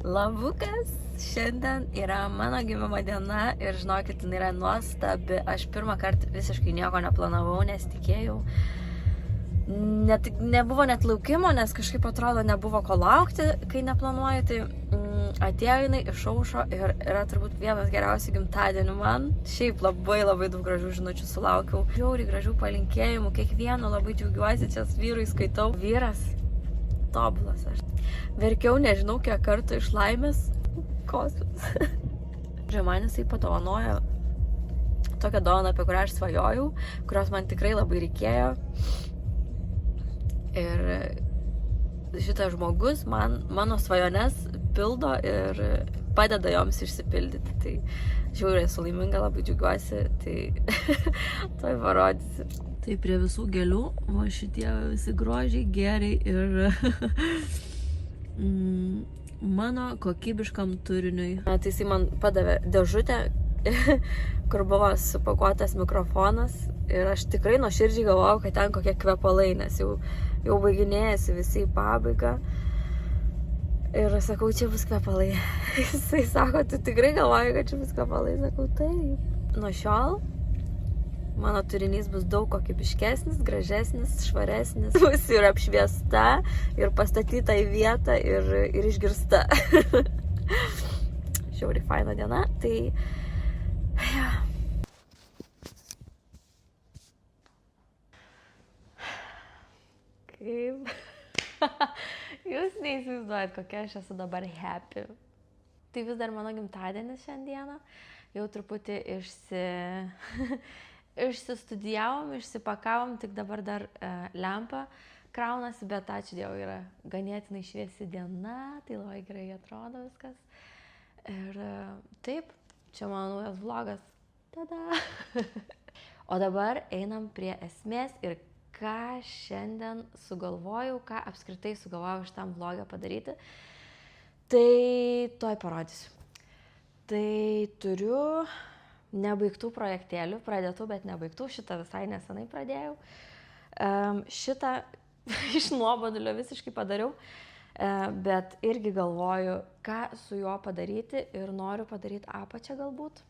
Labukas, šiandien yra mano gimimo diena ir žinokit, jinai yra nuostabi. Aš pirmą kartą visiškai nieko neplanavau, nesitikėjau. Nebuvo net laukimo, nes kažkaip atrodo nebuvo ko laukti, kai neplanuoji. Tai atėjo jinai, išaušo ir yra turbūt vienas geriausių gimtadienių man. Šiaip labai daug gražių žinučių sulaukiau. Žiauriai gražių palinkėjimų, kiekvieno labai džiaugiuosi, čia vyrui skaitau. Vyras tobulas aš. Verkiau nežinau kiek kartų iš laimės. Kosmos. Man jisai padovanojo tokią dovaną, apie kurią aš svajojau, kurios man tikrai labai reikėjo. Ir šitas žmogus mano svajones pildo ir padeda joms išsipildyti. Tai žiauriai esu laiminga, labai džiaugiuosi, tai toj parodysiu. Tai prie visų gėlių, o šitie visi grožiai, gėriai ir mano kokybiškam turiniui. Tai jisai man padavė dėžutę, kur buvo supakuotas mikrofonas ir aš tikrai nuoširdžiai galvojau, kad ten kokie kvepalai, nes jau baiginėjasi visi į pabaigą. Ir sakau, čia bus kvepalai. Jisai sako, tu tikrai galvoji, kad čia bus kvepalai? Sakau, taip. Nuo šiol mano turinys bus daug kokybiškesnis, gražesnis, švaresnis. Bus ir apšviesta, ir pastatyta į vietą, ir išgirsta. Žiauriai faina diena, tai ja. Kaip? Jūs neįsivaizduojat, kokia aš esu dabar happy. Tai vis dar mano gimtadienis šiandieną. Jau truputį išsistudijavom, išsipakavom, tik dabar dar lempa kraunasi, bet ačiū Dievui yra ganėtinai šviesi diena, tai labai gerai atrodo viskas. Ir taip, čia mano naujas vlogas. Tada! O dabar einam prie esmės ir ką šiandien sugalvojau, ką apskritai sugalvojau šitam vlogą padaryti. Tai toj parodysiu. Tai turiu nebaigtų projektėlių, pradėtų, bet nebaigtų. Šitą visai nesenai pradėjau. Šitą iš nuobodulio visiškai padariau, bet irgi galvoju, ką su juo padaryti ir noriu padaryti apačią galbūt.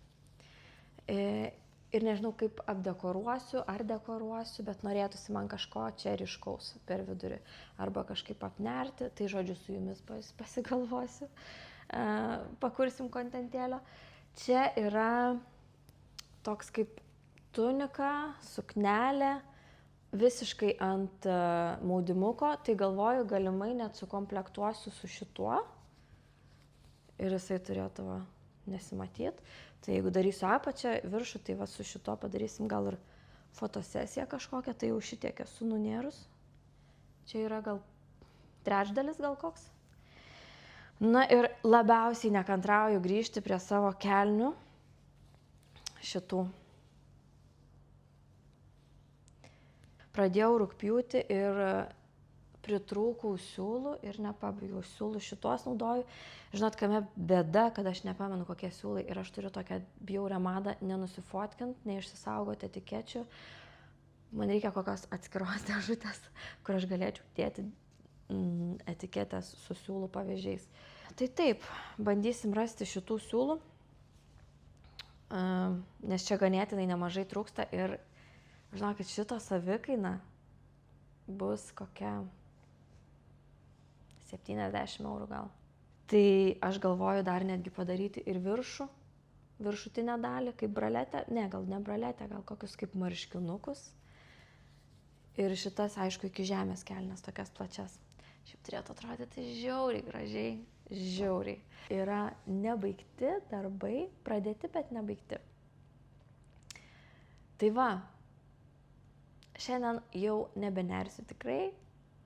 Ir nežinau, kaip apdekoruosiu ar dekoruosiu, bet norėtųsi man kažko čia ryškaus per vidurį. Arba kažkaip apnerti, tai žodžiu su jumis pasigalvosiu, pakursim kontentėlio. Čia yra toks kaip tunika, suknelė, visiškai ant maudimuko, tai galvoju, galimai net sukomplektuosiu su šituo. Ir jisai turėtų nesimatyti. Tai jeigu darysiu apačią, viršų, tai va su šito padarysim gal ir fotosesiją kažkokią, tai jau šitiek esu nunėrus. Čia yra gal trečdalis gal koks. Na ir labiausiai nekantrauju grįžti prie savo kelnių šitų. Pradėjau rugpjūtį ir pritrūkau siūlų ir nepabaigiau siūlų. Šitos naudoju. Žinot, kame bėda, kad aš nepamenu kokie siūlai ir aš turiu tokią bjaurią madą nenusifotkint, neišsisaugoti etikečių. Man reikia kokios atskiros dėžutės, kur aš galėčiau dėti etiketės su siūlų pavyzdžiais. Tai taip, bandysim rasti šitų siūlų, nes čia ganėtinai nemažai trūksta ir žinokit, šito savikaina bus kokia 70 eurų gal. Tai aš galvoju dar netgi padaryti ir viršutinę dalį, kaip braletę, gal ne braletę, gal kokius kaip marškinukus. Ir šitas, aišku, iki žemės kelnes, tokias plačias. Šiaip turėtų atrodyti žiauriai gražiai, žiauriai. Yra nebaigti darbai, pradėti, bet nebaigti. Tai va, šiandien jau nebenersiu tikrai.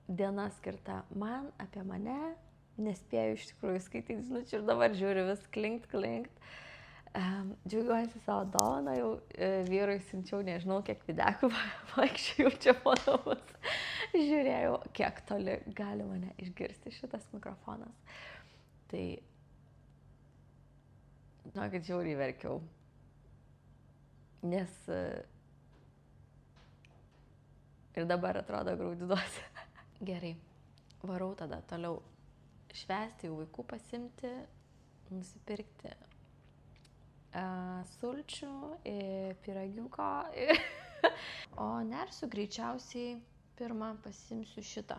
Diena skirta man, apie mane, nespėjau iš tikrųjų skaityti žinučių ir dabar žiūriu vis klinkt. Džiaugiuosi savo dovaną, jau vyrui siunčiau, nežinau, kiek videkų vaikščiau čia po namus. Žiūrėjau, kiek toli gali mane išgirsti šitas mikrofonas. Tai, kad žiauriai verkiau, nes ir dabar atrodo graudinuosi. Gerai, varau tada toliau švęsti, jau vaikų pasimti, nusipirkti sulčių, pyragiuko. O nersiu greičiausiai pirmą pasimsiu šitą.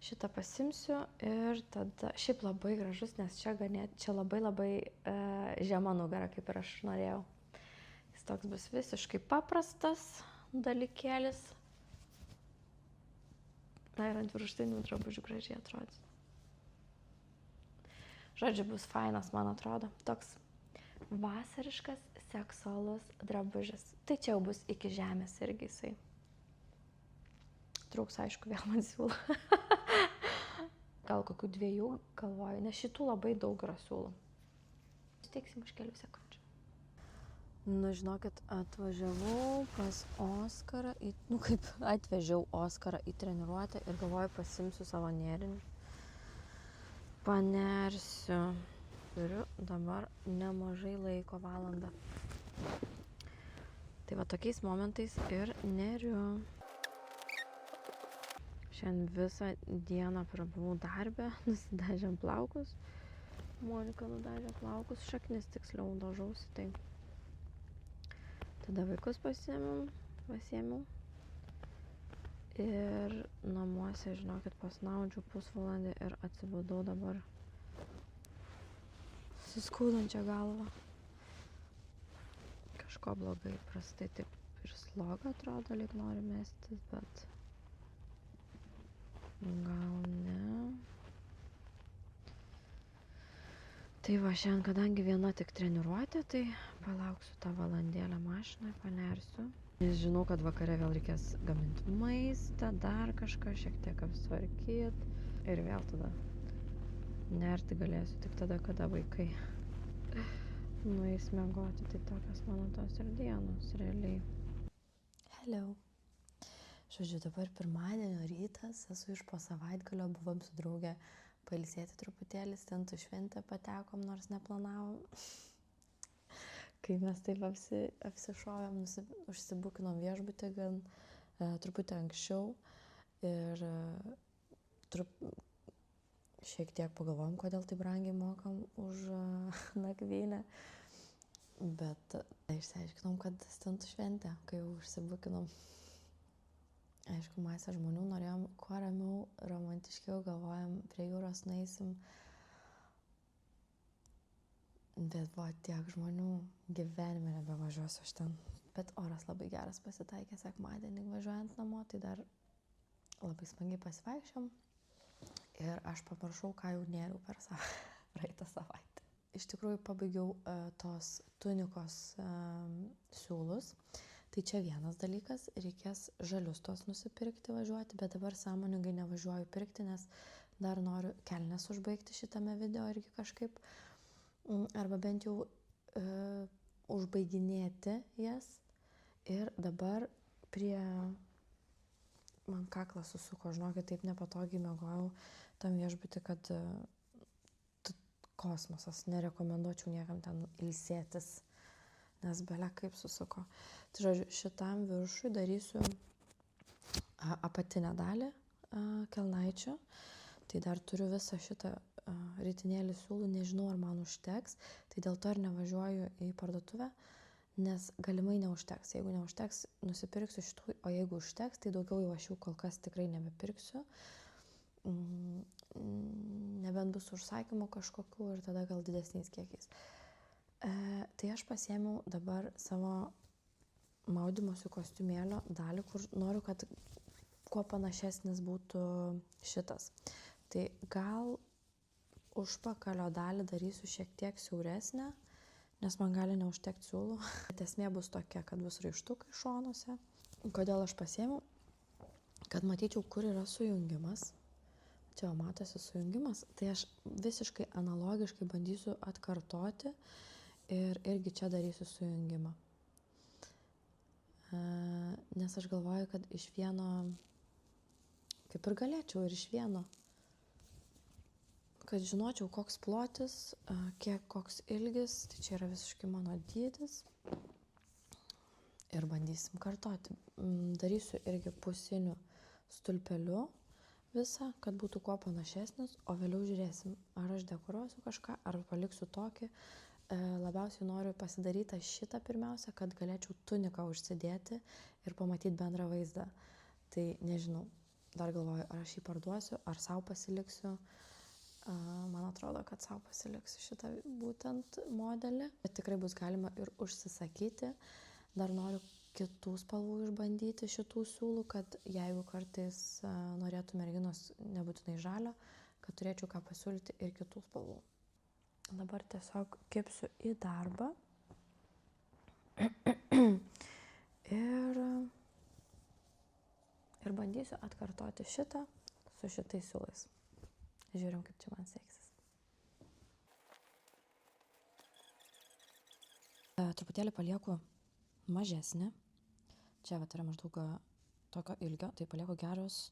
Šitą pasimsiu ir tada, šiaip labai gražus, nes čia labai žema nugara, kaip ir aš norėjau. Jis toks bus visiškai paprastas dalykėlis. Na ir ant viršutinių drabužių gražiai atrodys. Žodžiu, bus fainas, man atrodo. Toks vasariškas, seksualus drabužis. Tai čia jau bus iki žemės irgi jisai. Trūks, aišku, vėl man siūlo. Gal kokių 2 galvoju, nes šitų labai daug yra siūlų. Suteiksim už kelių sekundžių. Nu, žinokit, atvažiavau pas Oskarą, kaip atvežiau Oskarą į treniruotę ir galvoju, pasimsiu savo nėrinį. Panersiu. Turiu dabar nemažai laiko, valandą. Tai va tokiais momentais ir neriu. Šiandien visą dieną prabuvau darbę, nusidažėm plaukus. Monika nudažė plaukus, šaknis tiksliau dažausi, tai. Tada vaikus pasiėmiau. Ir namuose, žinokit, pasnaudžiau pusvalandį ir atsibudau dabar suskaudančią galvą. Kažko blogai, prastai taip ir sloga atrodo, lyg nori mestis, bet gal ne. Tai va, šiandien, kadangi viena tik treniruotė, tai palauksiu tą valandėlę mašinoje, panersiu. Nes žinau, kad vakare vėl reikės gaminti maistą, dar kažką, šiek tiek apsvarkyti. Ir vėl tada nerti galėsiu tik tada, kada vaikai nueis miegoti. Tai tokios mano tos ir dienos, realiai. Hello. Žodžiu, dabar pirmadienio rytas, esu iš po savaitgalio, buvom su draugė pailsėti truputėlį, stentų šventę patekom, nors neplanavom. Kai mes taip apsišovėm, užsibukinom viešbutį gan truputį anksčiau ir šiek tiek pagalvojom, kodėl taip brangiai mokam už nakvynę. Bet išsiaiškinom, kad stentų šventė, kai jau užsibukinom. Aišku, masė žmonių, norėjom kuo ramiau, romantiškiau, galvojom, prie jūros nueisim. Bet buvo tiek žmonių, gyvenime nebevažiuosiu aš ten. Bet oras labai geras pasitaikė sekmadienį važiuojant namo, tai dar labai smagiai pasivaikščiom. Ir aš pamiršau, ką jau nėriau per praeitą savaitę. Iš tikrųjų, pabaigiau tos tunikos siūlus. Tai čia vienas dalykas, reikės žalius tos nusipirkti važiuoti, bet dabar sąmoningai nevažiuoju pirkti, nes dar noriu kelnes užbaigti šitame video irgi kažkaip, arba bent jau užbaiginėti jas. Ir dabar man kaklas susuko, žinokit, taip nepatogiai miegojau tam viešbutį, kad kosmosas, nerekomenduočiau niekam ten ilsėtis. Nes belia kaip susuko. Tai žodžiu, šitam viršui darysiu apatinę dalį kelnaičių. Tai dar turiu visą šitą ritinėlį siūlų, nežinau, ar man užteks. Tai dėl to ir nevažiuoju į parduotuvę, nes galimai neužteks. Jeigu neužteks, nusipirksiu šitų, o jeigu užteks, tai daugiau jau aš jau kol kas tikrai nebepirksiu. Nebent bus užsakymų kažkokių ir tada gal didesniais kiekiais. Tai aš pasiėmiau dabar savo maudymosi kostiumėlio dalį, kur noriu, kad kuo panašesnis būtų šitas. Tai gal užpakalio dalį darysiu šiek tiek siauresnę, nes man gali neužtekti siūlų. Bet esmė bus tokia, kad bus raištukai šonuose. Kodėl aš pasiėmiau? Kad matyčiau, kur yra sujungimas. Čia matosi sujungimas. Tai aš visiškai analogiškai bandysiu atkartoti. Ir irgi čia darysiu sujungimą. Nes aš galvoju, kad iš vieno, kaip ir galėčiau ir iš vieno, kad žinočiau, koks plotis, koks ilgis, tai čia yra visiškai mano dydis. Ir bandysim kartoti. Darysiu irgi pusiniu stulpeliu, visą, kad būtų kuo panašesnis, o vėliau žiūrėsim, ar aš dekoruosiu kažką, ar paliksiu tokį. Labiausiai noriu pasidaryti šitą pirmiausia, kad galėčiau tuniką užsidėti ir pamatyti bendrą vaizdą. Tai nežinau, dar galvoju, ar aš jį parduosiu, ar savo pasiliksiu. Man atrodo, kad savo pasiliksiu šitą būtent modelį. Bet tikrai bus galima ir užsisakyti. Dar noriu kitų spalvų išbandyti šitų siūlų, kad jeigu kartais norėtų merginos nebūtinai žalio, kad turėčiau ką pasiūlyti ir kitų spalvų. Dabar tiesiog kibsiu į darbą ir bandysiu atkartoti šitą su šitais siūlais. Žiūrim, kaip čia man seksis. Truputėlį palieku mažesnį. Čia yra maždaug tokio ilgio, tai palieku gerus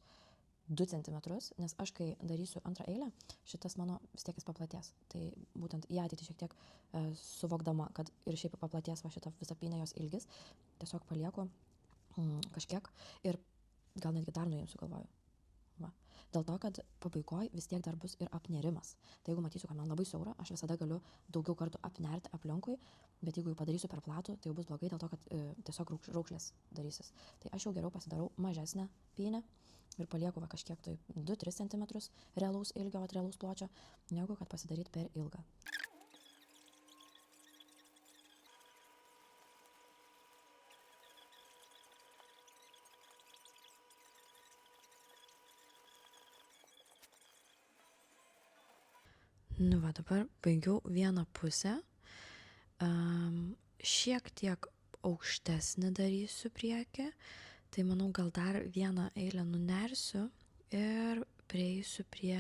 2 cm, nes aš kai darysiu antrą eilę, šitas mano vis tiek jis paplatės. Tai būtent į ateitį šiek tiek suvokdama, kad ir šiaip paplatės va šitą visą pynę jos ilgis, tiesiog palieku kažkiek ir gal netgi dar nuimsiu, galvoju. Va. Dėl to, kad pabaigoj vis tiek dar bus ir apnerimas. Tai jeigu matysiu, kad man labai siaura, aš visada galiu daugiau kartų apnerti aplinkui, bet jeigu jau padarysiu per platų, tai jau bus blogai dėl to, kad tiesiog raukšlės darysis. Tai aš jau geriau pasidarau mažesnę pynę ir palieku va kažkiek tai 2-3 cm realaus ilgio, realaus pločio, negu kad pasidaryti per ilgą. Nu va, dabar baigiau vieną pusę. Šiek tiek aukštesnį darysiu priekį. Tai manau, gal dar vieną eilę nunersiu ir prieisiu prie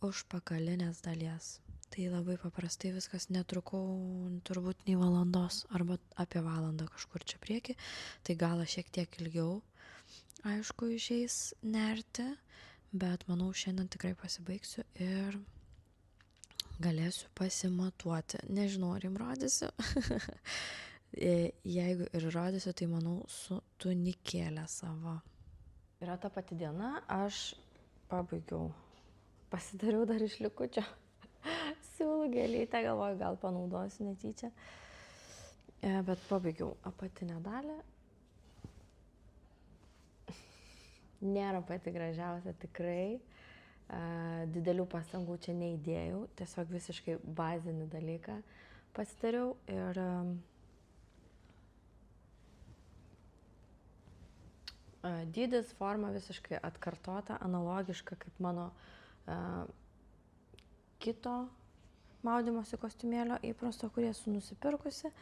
užpakalinės dalies. Tai labai paprastai viskas, netrukau turbūt nei valandos arba apie valandą kažkur čia priekį. Tai gal šiek tiek ilgiau, aišku, išeis nerti, bet manau, šiandien tikrai pasibaigsiu ir galėsiu pasimatuoti. Nežinau, ar jums rodysiu. Jeigu ir rodysiu, tai manau su tunikėlė savo. Yra ta pati diena, aš pabaigiau. Pasidariau dar iš likučio siūlų gėlytę, galvoju, gal panaudosiu netyčia. Bet pabaigiau apatinę dalį. Nėra pati gražiausia tikrai. Didelių pastangų čia neįdėjau, tiesiog visiškai bazinį dalyką pasidariau ir dydis, forma visiškai atkartota, analogiška kaip mano kito maudymosi kostiumėlio įprasto, kurį esu nusipirkusi.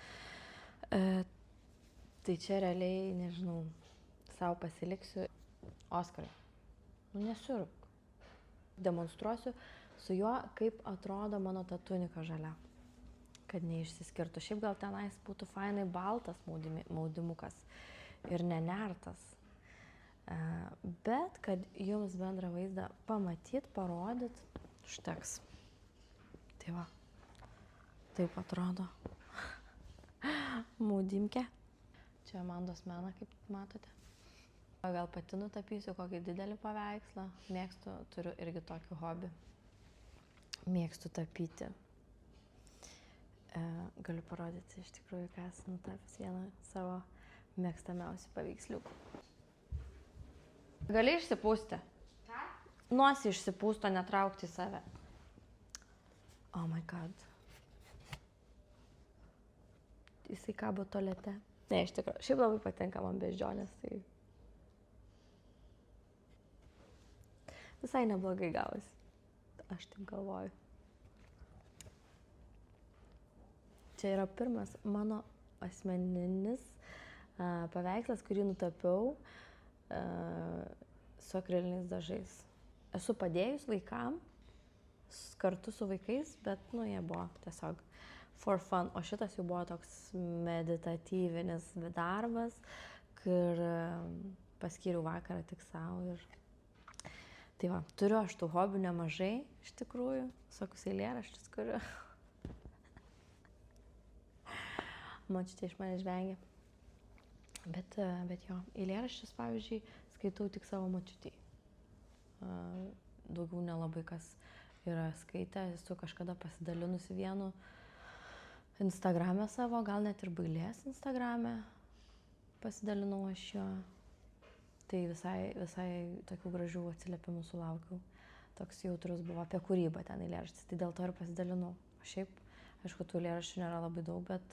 Tai čia realiai, nežinau, savo pasiliksiu. Oskarai, nesiurk. Demonstruosiu su juo, kaip atrodo mano ta tunika žalia, kad neišsiskirtų. Šiaip gal tenais būtų fainai baltas maudimukas ir nenertas. Bet kad jums bendrą vaizdą pamatyt, parodyt, užteks. Tai va, taip atrodo maudimkė. Čia Amandos mena, kaip matote. Gal pati nutapysiu kokį didelį paveikslą. Mėgstu, turiu irgi tokį hobį. Mėgstu tapyti. Galiu parodyti iš tikrųjų, ką esu nutapęs vieną savo mėgstamiausių paveiksliukų. Gali išsipūsti? Ką? Nosį išsipūsto, netraukti į save. Oh my god. Jisai kabo tualete. Ne, iš tikrųjų. Šiaip labai patinka man beždžionės, tai visai neblogai gavosi. Aš taip galvoju. Čia yra pirmas mano asmeninis paveikslas, kurį nutapiau su akriliniais dažais. Esu padėjus vaikam, kartu su vaikais, bet, jie buvo tiesiog for fun. O šitas jau buvo toks meditatyvinis darbas, kur paskyriau vakarą tik savo ir tai va, turiu aš tų hobių nemažai, iš tikrųjų, visokius eilėraščius kuriu. Močiutė iš manęs žvengia. Bet jo, eilėraščius, pavyzdžiui, skaitau tik savo močiutei. daugiau nelabai kas yra skaitę, esu kažkada pasidalinusi vienu Instagrame savo, gal net ir bailės Instagrame pasidalinau aš jo. Tai visai tokių gražių atsiliepimų sulaukiau. Toks jautrus buvo apie kūrybą ten eilėraštis, tai dėl to ir pasidalinau. O šiaip, aišku, tų eilėraščių nėra labai daug, bet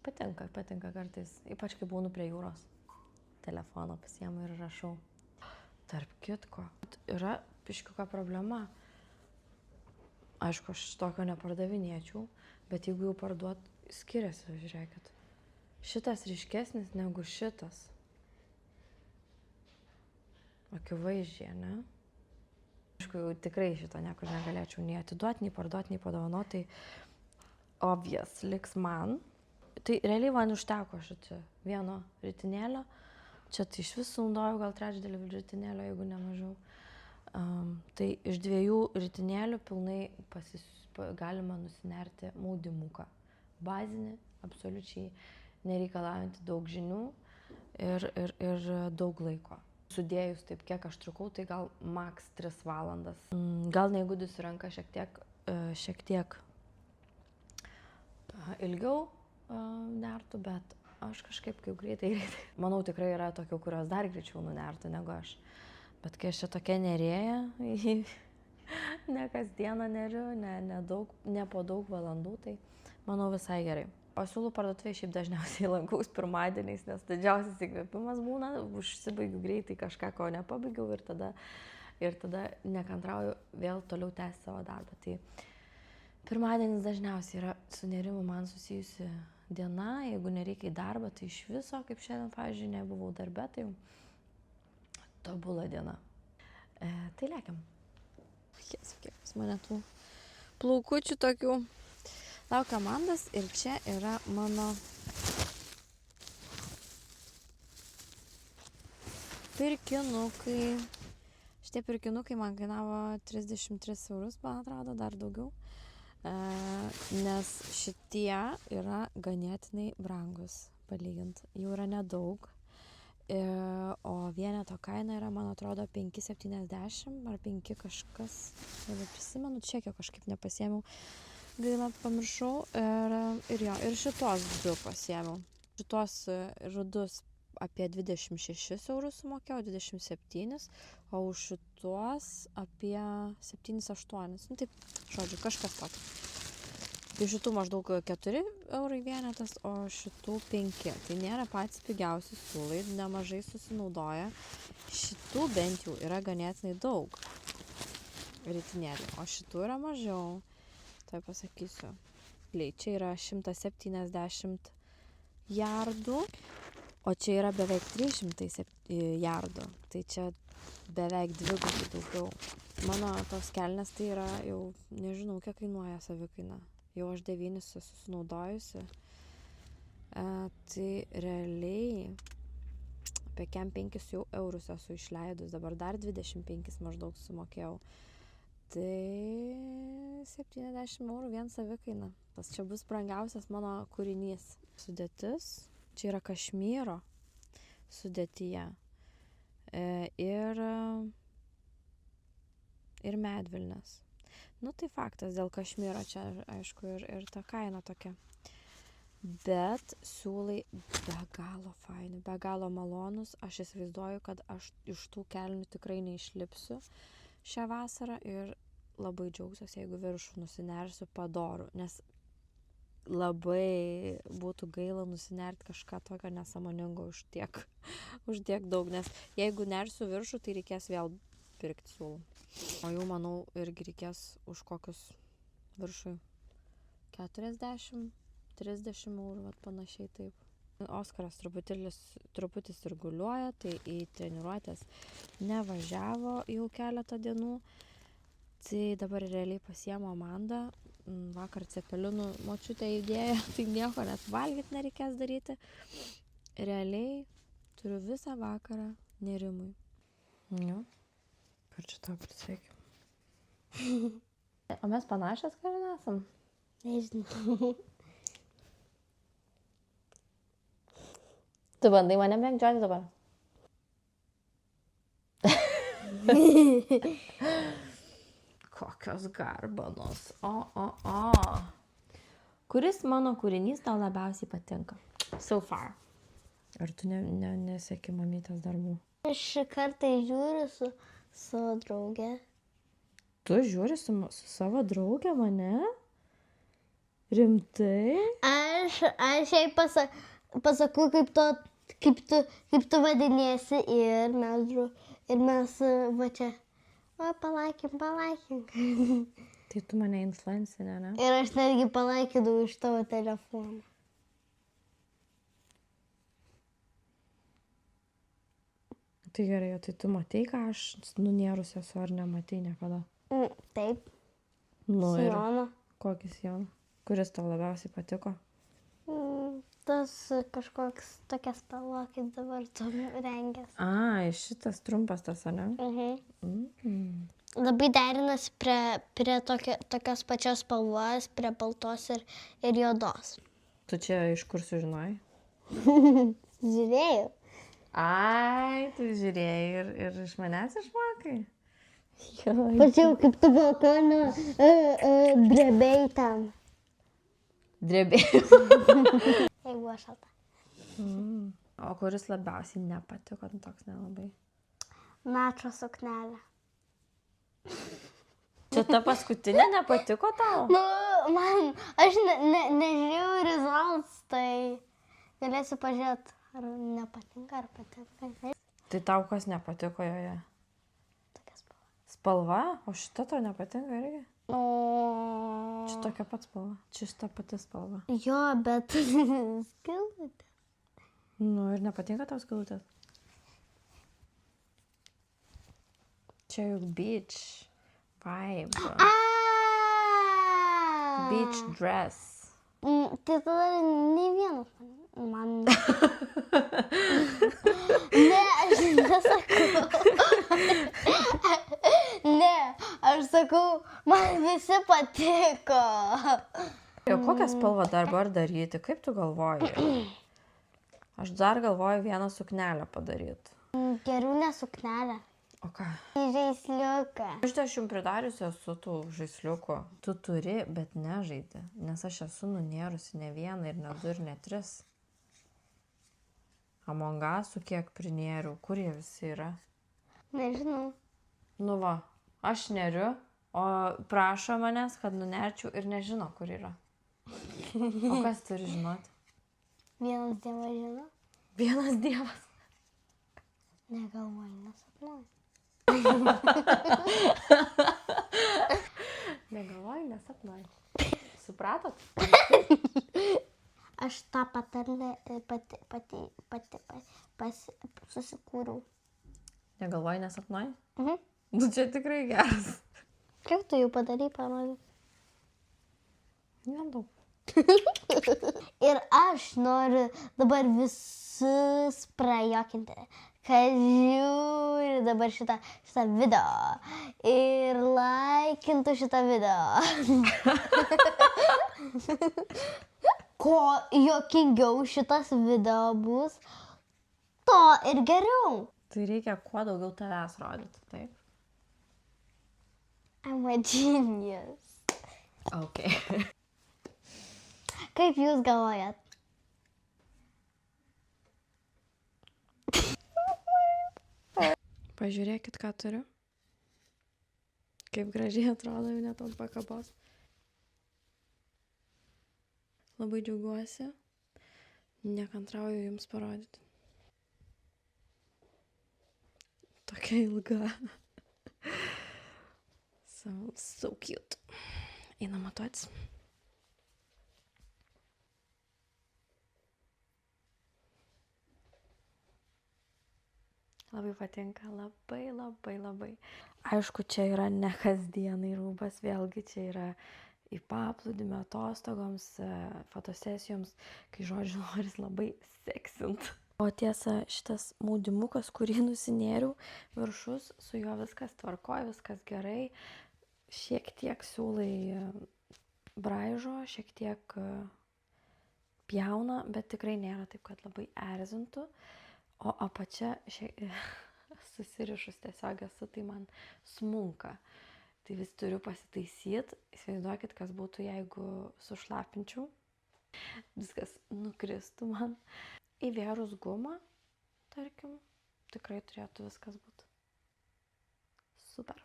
patinka kartais, ypač kai būnu prie jūros. Telefoną pasiemu ir rašau. Tarp kitko, yra piškiuka problema. Aišku, aš tokio nepardavinėčiau, bet jeigu jau parduot, skiriasi, žiūrėkit. Šitas ryškesnis negu šitas. Akivaizdžiai, ne? Aišku, jau tikrai šito niekur negalėčiau nei atiduoti, nei parduoti, nei padovanoti. Tai obvious, liks man. Tai realiai man užteko šitą vieno ritinėlio. Čia tai iš visų naudojau gal trečdalį ritinėlio, jeigu ne mažiau. Tai iš 2 ritinėlių pilnai galima nusinerti maudymuką. Bazinį, absoliučiai nereikalaujantį daug žinių ir daug laiko. Sudėjus taip, kiek aš trukau, tai gal maks 3 valandas. Gal neįgudusi ranka šiek tiek ilgiau nertų, bet aš kažkaip kaip greitai. Manau, tikrai yra tokių, kurios dar greičiau nunertų negu aš. Bet kai aš čia tokia nerėja, ne kasdieną neriu, ne po daug valandų, tai manau visai gerai. O siūlų parduotuvėje šiaip dažniausiai lankaus pirmadieniais, nes didžiausias įkvėpimas būna, užsibaigiu greitai kažką, ko nepabaigiau ir tada nekantrauju vėl toliau tęsti savo darbą. Tai pirmadienis dažniausiai yra su nerimu man susijusi diena, jeigu nereikia į darbą, tai iš viso, kaip šiandien, pavyzdžiui, nebuvau darbe, tai tobula diena. Tai lėkiam. Jes, kiek pas mane tų plaukučių tokių. Laukia Amandas ir čia yra mano pirkinukai. Šitie pirkinukai man kainavo 33 eurus, man atrodo, dar daugiau. Nes šitie yra ganėtinai brangus, palygint. Jų yra nedaug, o vieneto kaina yra, man atrodo, 5,70 ar 5 kažkas. Prisimenu, čekio kažkaip nepasiėmiau, gaila pamiršau. Ir šitos 2 pasiėmiau. Šitos rudus apie 26 eurus sumokėjau, 27, o už šitos apie 7-8. Nu taip, žodžiu, kažkas tokio. Tai šitų maždaug 4 eurai vienetas, o šitų 5. Tai nėra patys pigiausi siūlai, nemažai susinaudoja. Šitų bent jau yra ganėtinai daug ritinėlių, o šitų yra mažiau. Tai pasakysiu. Čia yra 170 jardų. O čia yra beveik 300 jardų, tai čia beveik 2 daugiau. Mano tos kelnės tai yra jau, nežinau, kiek kainuoja savikaina. Jau aš 9 esu sunaudojusi. Tai realiai apie 5 jau eurus esu išleidus, dabar dar 25 maždaug sumokėjau. Tai 70 eurų vien savikaina. Tas čia bus brangiausias mano kūrinys. Sudėtis. Čia yra kašmyro sudėtyje ir medvilnės. Nu tai faktas, dėl kašmyro čia, aišku, ir ta kaina tokia. Bet siūlai be galo faini, be galo malonus. Aš įsivaizduoju, kad aš iš tų kelnių tikrai neišlipsiu šią vasarą ir labai džiaugsiuosi, jeigu viršų nusinersiu padorų, nes labai būtų gaila nusinerti kažką tokio nesąmoningo už tiek daug, nes jeigu nersiu viršų, tai reikės vėl pirkti siūlų. O jau, manau, irgi reikės už kokius viršui 40-30 eurų, vat panašiai taip. Oskaras truputį sirguliuoja, tai į treniruotės nevažiavo jau keletą dienų. Tai dabar realiai pasiėmė Amandą. Vakar cepelinų močiutė įdėjo, tai nieko net valgyti nereikės daryti. Realiai turiu visą vakarą nerimui. Nu, kur čia tau prisveikim. O mes panašios, ką nesam? Nežinau. Tu bandai mane mėgdžioti dabar? Kokios garbanos. O. Kuris mano kūrinys tau labiausiai patinka? So far. Ar tu neseki mamytės darbų? Aš kartai žiūriu su savo draugė. Tu žiūri su savo draugė mane? Rimtai? Aš jai pasakau, kaip tu vadiniesi ir mes va čia. O, palaikim. Tai tu mane influencinė, ne? Ir aš netgi palaikinau iš tavo telefono. Tai gerai, o tai tu matei, ką aš nunėrus esu, ar nematai niekada? Taip. Nu ir Sijoną. kokį sijoną? Kuris tau labiausiai patiko? Tas kažkoks tokia spalva, kaip dabar tu rengęs. Ai, šitas trumpas tas, ar ne? Labai derinasi prie tokios pačios spalvos, prie baltos ir juodos. Tu čia iš kur sužinojai? Žiūrėjau. Ai, tu žiūrėjai ir iš manęs išmokai? Pačiau, kaip tu balkoną drebėjai ten. Drebėjau. Jeigu buvo šalta. O kuris labiausiai nepatiko, toks nelabai? Načo suknelė. Čia ta paskutinė nepatiko tau? Nu, aš nežiūrėjau results, tai galėsiu pažiūrėti, ar nepatinka, ar patinka. Tai tau kas nepatiko joje? Tokia spalva. Spalva? O šita tau nepatinka irgi? O... Čia tokia pat spalva. Čia šita pati spalva. Jo, bet skilutė. Nu ir nepatinka tau skilutės? Čia juk beach vibe. Beach dress. Tai tada nei vienas man. Ne, aš nesakau. Ne, aš sakau, man visi patiko. Ir kokią spalvą dabar daryti? Kaip tu galvoji? Aš dar galvoju vieną suknelę padaryti. Geriau ne suknelę. O ką? Žaisliuką. Aš jums pridariusi esu tų žaisliukų. Tu turi, bet nežaidi. Nes aš esu nunėrusi ne vieną ir ne du ir ne tris. Among Us'ų kiek prinėriau. Kur jie visi yra? Nežinau. Nu va, aš neriu, o prašo manęs, kad nunerčiau ir nežino, kur yra. O kas turi žinoti? Vienas dievas žino. Vienas dievas. Negalvoju, nesapnuoju. Negalvoju, nesapnuoju. Supratot? Aš tą patarlę pati susikūriau. Negalvoju, nesapnuoju? Mhm. Nu čia tikrai geras. Kiek tu jau padarai, parodyk? Nedaug. Ir aš noriu dabar visus prajokinti, kad žiūri dabar šitą video ir laikintų šitą video. Ko juokingiau šitas video bus, to ir geriau. Tai reikia kuo daugiau tavęs rodyti, taip? I'm a genius. Ok. Kaip jūs galvojat? Pažiūrėkit, ką turiu. Kaip gražiai atrodo jau net ant pakabos. Labai džiaugiuosi. Nekantrauju jums parodyti. Tokia ilga. So cute. Einam matuotis. Labai patinka, labai. Aišku, čia yra ne kasdienai rūbas, vėlgi čia yra į paplūdimio atostogoms, fotosesijoms, kai žodžiu noris labai seksint. O tiesa, šitas maudymukas, kurį nusinėriau, viršus, su juo viskas tvarkoja, viskas gerai, šiek tiek siūlai braižo, šiek tiek pjauna, bet tikrai nėra taip, kad labai erzintų. O apačia su susirišus tiesiog esu, tai man smunka. Tai vis turiu pasitaisyti. Įsivaizduokit, kas būtų, jeigu sušlapinčiau. Viskas nukristų man. Įvėrus gumą, tarkim, tikrai turėtų viskas būti super.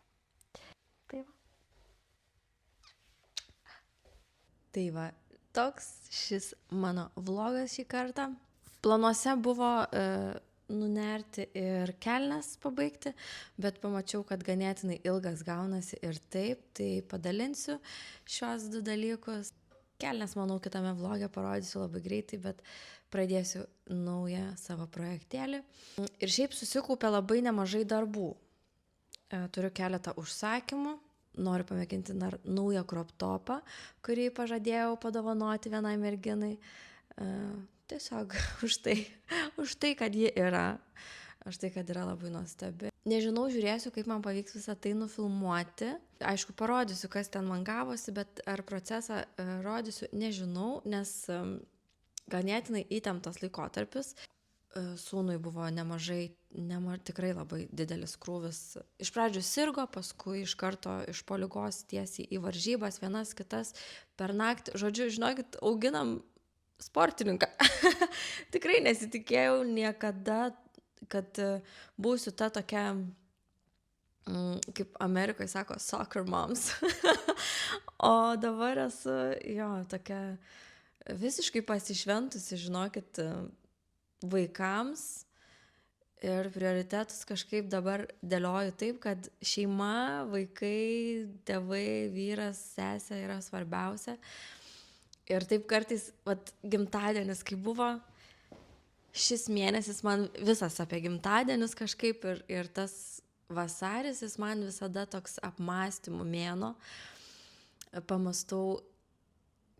Tai va. Tai va, toks šis mano vlogas šį kartą. Planuose buvo nunerti ir kelnes pabaigti, bet pamačiau, kad ganėtinai ilgas gaunasi ir taip, tai padalinsiu šios 2 dalykus. Kelnes, manau, kitame vloge parodysiu labai greitai, bet pradėsiu naują savo projektėlį. Ir šiaip susikaupė labai nemažai darbų. Turiu keletą užsakymų. Noriu pamėginti dar naują crop topą, kurį pažadėjau padovanoti vienai merginai. Tiesiog už tai, kad ji yra. Už tai, kad yra labai nuostabi. Nežinau, žiūrėsiu, kaip man pavyks visą tai nufilmuoti. Aišku, parodysiu, kas ten man gavosi, bet ar procesą rodysiu, nežinau, nes ganėtinai įtemptas laikotarpis. Sūnui buvo tikrai labai didelis krūvis. Iš pradžių sirgo, paskui iš karto iš po ligos tiesiai į varžybas, vienas kitas per naktį. Žodžiu, žinokit, auginam sportininką. Tikrai nesitikėjau niekada, kad būsiu ta tokia, kaip Amerikoje sako, soccer moms. O dabar esu, tokia visiškai pasišventusi, žinokit, vaikams. Ir prioritetus kažkaip dabar dėlioju taip, kad šeima, vaikai, tėvai, vyras, sesė yra svarbiausia. Ir taip kartais, gimtadienis, kai buvo, šis mėnesis man visas apie gimtadienius kažkaip ir tas vasaris, jis man visada toks apmąstymų mėnuo. Pamastau,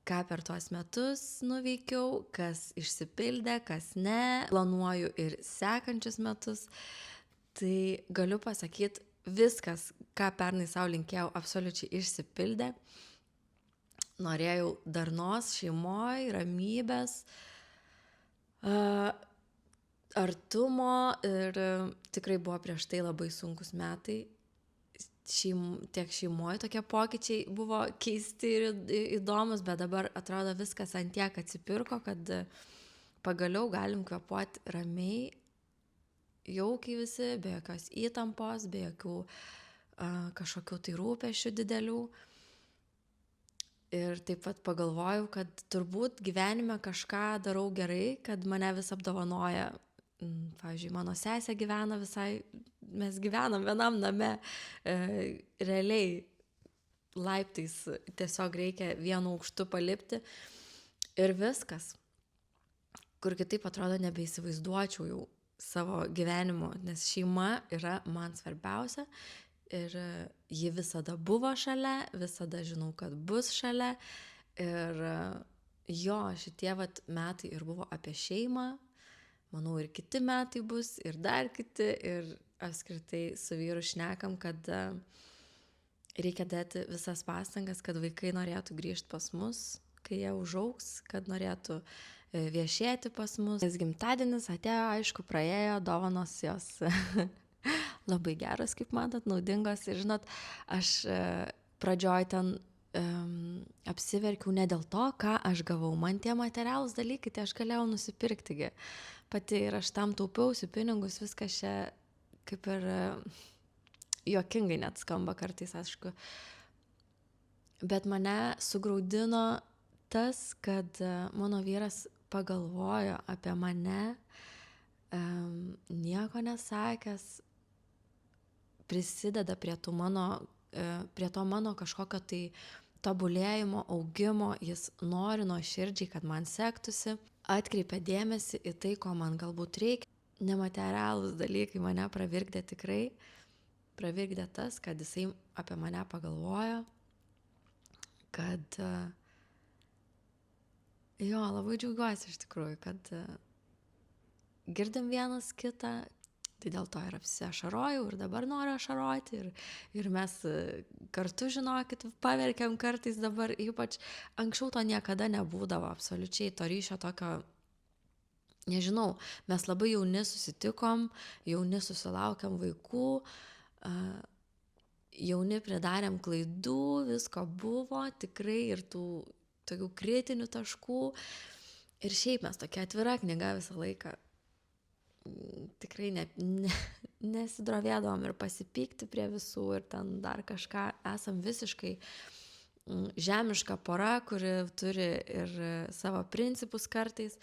ką per tuos metus nuveikiau, kas išsipildė, kas ne. Planuoju ir sekančius metus. Tai galiu pasakyti, viskas, ką pernai sau linkėjau, absoliučiai išsipildė. Norėjau darnos šeimoje, ramybės, artumo ir tikrai buvo prieš tai labai sunkus metai. Tiek šeimoje tokie pokyčiai buvo keisti ir įdomus, bet dabar atrodo viskas ant tiek atsipirko, kad pagaliau galim kvėpuoti ramiai, jaukiai visi, be jokios įtampos, be jokių kažkokių tai rūpesčių didelių. Ir taip pat pagalvojau, kad turbūt gyvenime kažką darau gerai, kad mane vis apdovanoja. Pavyzdžiui, mano sesė gyvena visai, mes gyvenam vienam name, realiai laiptais tiesiog reikia vienu aukštu palipti ir viskas. Kur kitaip atrodo nebeįsivaizduočiau jau savo gyvenimo, nes šeima yra man svarbiausia. Ir ji visada buvo šalia, visada žinau, kad bus šalia. Ir šitie metai ir buvo apie šeimą. Manau, ir kiti metai bus, ir dar kiti. Ir apskritai su vyru šnekam, kad reikia dėti visas pastangas, kad vaikai norėtų grįžti pas mus, kai jie užaugs, kad norėtų viešėti pas mus. Nes gimtadienis atėjo, aišku, praėjo, dovanos jos labai geros, kaip matot, naudingos. Ir žinot, aš pradžioj ten apsiverkiau ne dėl to, ką aš gavau. Man tie materialūs dalykai, tai aš galėjau nusipirkti pati ir aš tam taupiausi pinigus, viskas čia kaip ir juokingai net skamba kartais, aišku. Bet mane sugraudino tas, kad mano vyras pagalvojo apie mane, nieko nesakęs, prisideda prie to mano kažkokio tai tobulėjimo, augimo, jis nori nuoširdžiai, kad man sektųsi, atkreipia dėmesį į tai, ko man galbūt reikia. Nematerialūs dalykai mane pravirkdė tikrai, pravirkdė tas, kad jisai apie mane pagalvojo, kad labai džiaugiuosi iš tikrųjų, kad girdim vienas kitą. Tai dėl to ir apsiašarojau ir dabar noriu ašaroti ir mes kartu, žinokit, paverkiam kartais dabar, ypač anksčiau to niekada nebūdavo, absoliučiai to ryšio tokio nežinau, mes labai jauni susitikom, jauni susilaukiam vaikų, jauni pridarėm klaidų, visko buvo tikrai ir tų tokių kritinių taškų. Ir šiaip mes tokia atvira knyga visą laiką. Tikrai nesidrovėdavom ir pasipykti prie visų ir ten dar kažką. Esam visiškai žemiška pora, kuri turi ir savo principus kartais,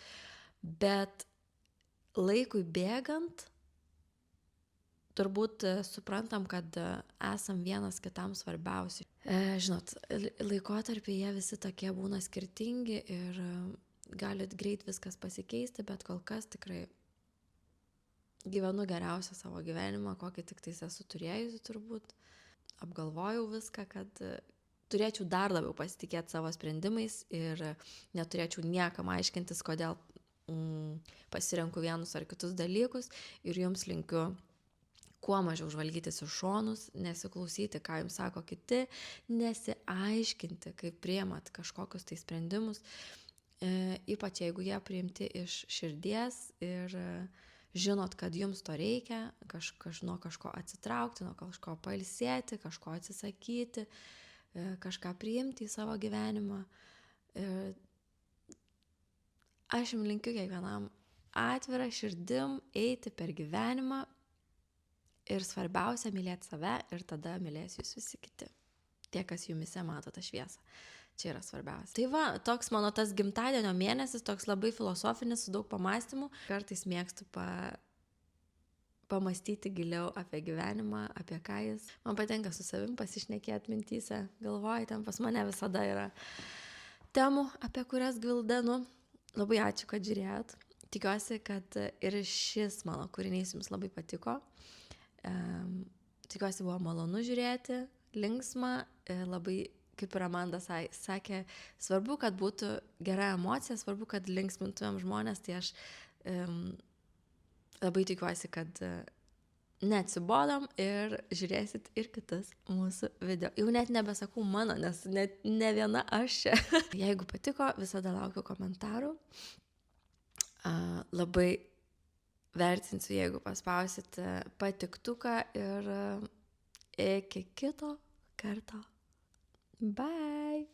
bet laikui bėgant turbūt suprantam, kad esam vienas kitam svarbiausi. Žinot, laikotarpiai jie visi tokie būna skirtingi ir galit greit viskas pasikeisti, bet kol kas tikrai gyvenu geriausią savo gyvenimą, kokį tik tais esu turėjusi turbūt. Apgalvojau viską, kad turėčiau dar labiau pasitikėti savo sprendimais ir neturėčiau niekam aiškintis, kodėl pasirenku vienus ar kitus dalykus ir jums linkiu kuo mažiau žvalgytis į šonus, nesiklausyti, ką jums sako kiti, nesiaiškinti, kaip priimat kažkokius tai sprendimus, ypač jeigu jie priimti iš širdies ir žinot, kad jums to reikia, nuo kažko atsitraukti, nuo kažko pailsėti, kažko atsisakyti, kažką priimti į savo gyvenimą. Aš jums linkiu kiekvienam atvirą širdim eiti per gyvenimą ir svarbiausia mylėti save ir tada mylės jūs visi kiti. Tie, kas jumise mato tą šviesą. Čia yra svarbiausia. Tai va, toks mano tas gimtadienio mėnesis, toks labai filosofinis, su daug pamastymų. Kartais mėgstu pamastyti giliau apie gyvenimą, apie ką jis. Man patinka su savim pasišnekėti mintyse, galvoju, ten pas mane visada yra temų, apie kurias gvildenu. Labai ačiū, kad žiūrėjot. Tikiuosi, kad ir šis mano kūrinys jums labai patiko. Tikiuosi buvo malonu žiūrėti, linksma, labai, kaip ir Amanda sakė, svarbu, kad būtų gera emocija, svarbu, kad linksmintumėm žmonės, tai aš labai tikiuosi, kad neatsibodom ir žiūrėsit ir kitus mūsų video. Jau net nebesakau mano, nes net ne viena aš čia. Jeigu patiko, visada laukiu komentarų. Labai vertinsiu, jeigu paspausit patiktuką ir iki kito karto. Bye!